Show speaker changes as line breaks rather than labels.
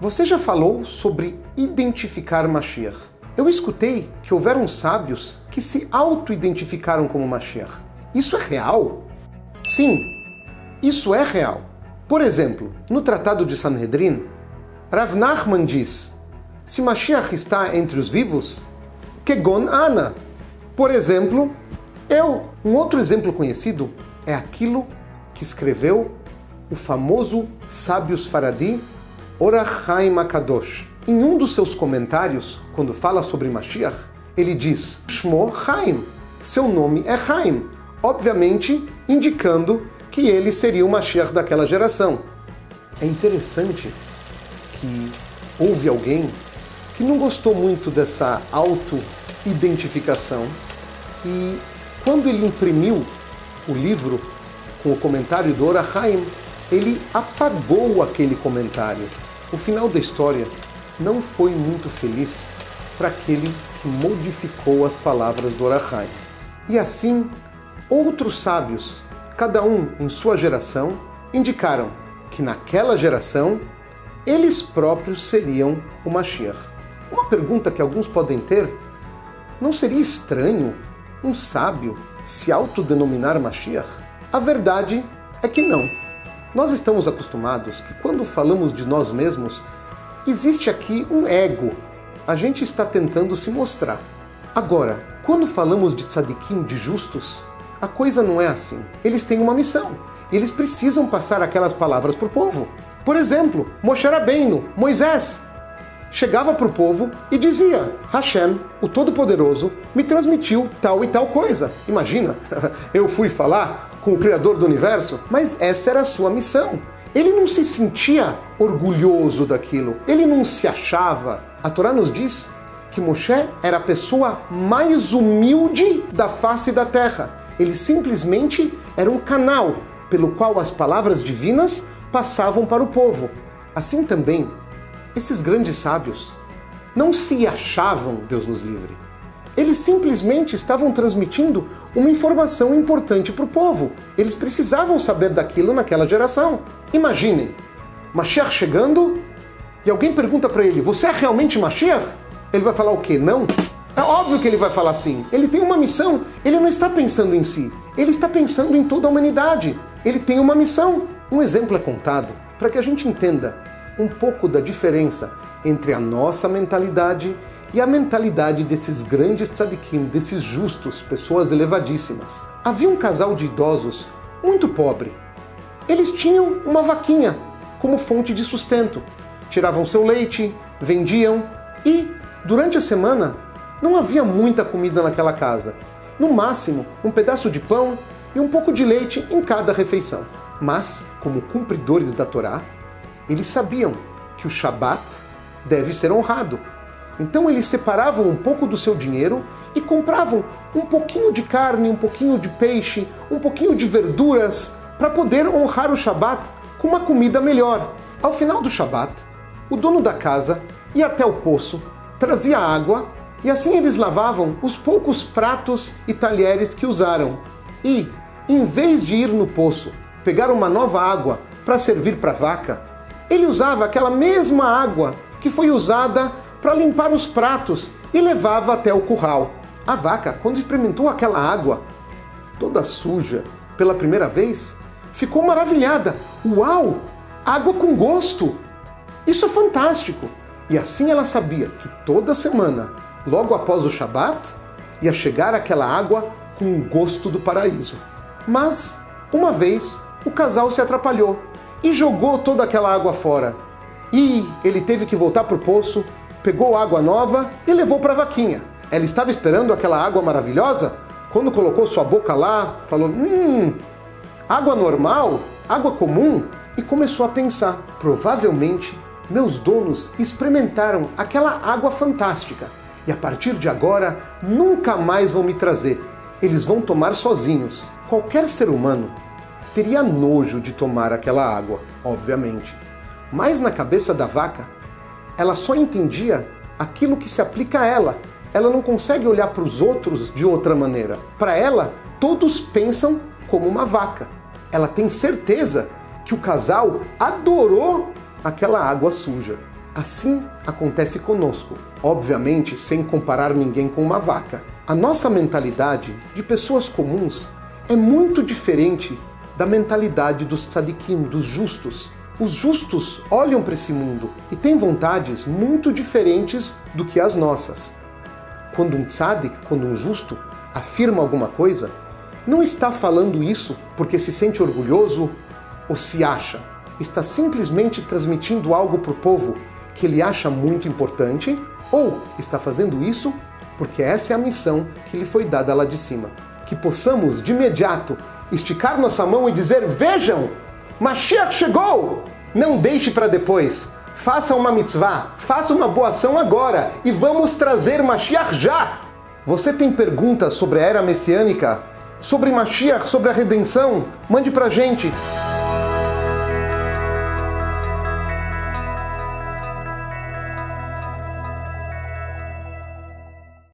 Você já falou sobre identificar Mashiach. Eu escutei que houveram sábios que se auto-identificaram como Mashiach. Isso é real? Sim, isso é real. Por exemplo, no Tratado de Sanhedrin, Rav Nachman diz: se Mashiach está entre os vivos, Kegon Ana. Por exemplo, eu. Um outro exemplo conhecido é aquilo que escreveu o famoso sábio Sfaradi, Or HaChaim HaKadosh. Em um dos seus comentários, quando fala sobre Mashiach, ele diz Shmo Chaim, seu nome é Chaim, obviamente indicando que ele seria o Mashiach daquela geração. É interessante que houve alguém que não gostou muito dessa auto-identificação e quando ele imprimiu o livro com o comentário do Or HaChaim, ele apagou aquele comentário. O final da história não foi muito feliz para aquele que modificou as palavras do Or HaChaim. E assim, outros sábios, cada um em sua geração, indicaram que naquela geração eles próprios seriam o Mashiach. Uma pergunta que alguns podem ter: não seria estranho um sábio se autodenominar Mashiach? A verdade é que não. Nós estamos acostumados que quando falamos de nós mesmos, existe aqui um ego. A gente está tentando se mostrar. Agora, quando falamos de tzadikim, de justos, a coisa não é assim. Eles têm uma missão. Eles precisam passar aquelas palavras para o povo. Por exemplo, Moshe Rabbeinu, Moisés, chegava para o povo e dizia: Hashem, o Todo-Poderoso, me transmitiu tal e tal coisa. Imagina, eu fui falar com o Criador do Universo, mas essa era a sua missão. Ele não se sentia orgulhoso daquilo, ele não se achava. A Torá nos diz que Moshe era a pessoa mais humilde da face da terra. Ele simplesmente era um canal pelo qual as palavras divinas passavam para o povo. Assim também, esses grandes sábios não se achavam, Deus nos livre. Eles simplesmente estavam transmitindo uma informação importante para o povo. Eles precisavam saber daquilo naquela geração. Imaginem, Mashiach chegando e alguém pergunta para ele: você é realmente Mashiach? Ele vai falar o quê? Não? É óbvio que ele vai falar sim. Ele tem uma missão. Ele não está pensando em si. Ele está pensando em toda a humanidade. Ele tem uma missão. Um exemplo é contado para que a gente entenda um pouco da diferença entre a nossa mentalidade e a mentalidade desses grandes tzadikim, desses justos, pessoas elevadíssimas. Havia um casal de idosos muito pobre. Eles tinham uma vaquinha como fonte de sustento. Tiravam seu leite, vendiam e, durante a semana, não havia muita comida naquela casa. No máximo, um pedaço de pão e um pouco de leite em cada refeição. Mas, como cumpridores da Torá, eles sabiam que o Shabat deve ser honrado. Então eles separavam um pouco do seu dinheiro e compravam um pouquinho de carne, um pouquinho de peixe, um pouquinho de verduras para poder honrar o Shabat com uma comida melhor. Ao final do Shabat, o dono da casa ia até o poço, trazia água e assim eles lavavam os poucos pratos e talheres que usaram. E, em vez de ir no poço pegar uma nova água para servir para a vaca, ele usava aquela mesma água que foi usada para limpar os pratos e levava até o curral. A vaca, quando experimentou aquela água toda suja pela primeira vez, ficou maravilhada. Uau! Água com gosto! Isso é fantástico! E assim ela sabia que toda semana, logo após o Shabat, ia chegar aquela água com o gosto do paraíso. Mas, uma vez, o casal se atrapalhou e jogou toda aquela água fora. E ele teve que voltar para o poço, pegou água nova e levou para a vaquinha. Ela estava esperando aquela água maravilhosa. Quando colocou sua boca lá, falou: água normal? Água comum? E começou a pensar: provavelmente meus donos experimentaram aquela água fantástica e a partir de agora nunca mais vão me trazer. Eles vão tomar sozinhos. Qualquer ser humano teria nojo de tomar aquela água, obviamente. Mas na cabeça da vaca, ela só entendia aquilo que se aplica a ela. Ela não consegue olhar para os outros de outra maneira. Para ela, todos pensam como uma vaca. Ela tem certeza que o casal adorou aquela água suja. Assim acontece conosco, obviamente sem comparar ninguém com uma vaca. A nossa mentalidade de pessoas comuns é muito diferente da mentalidade dos tzadikim, dos justos. Os justos olham para esse mundo e têm vontades muito diferentes do que as nossas. Quando um tzadik, quando um justo, afirma alguma coisa, não está falando isso porque se sente orgulhoso ou se acha. Está simplesmente transmitindo algo para o povo que ele acha muito importante, ou está fazendo isso porque essa é a missão que lhe foi dada lá de cima. Que possamos, de imediato, esticar nossa mão e dizer: vejam, Mashiach chegou! Não deixe para depois. Faça uma mitzvah, faça uma boa ação agora e vamos trazer Mashiach já! Você tem perguntas sobre a era messiânica? Sobre Mashiach, sobre a redenção? Mande pra gente!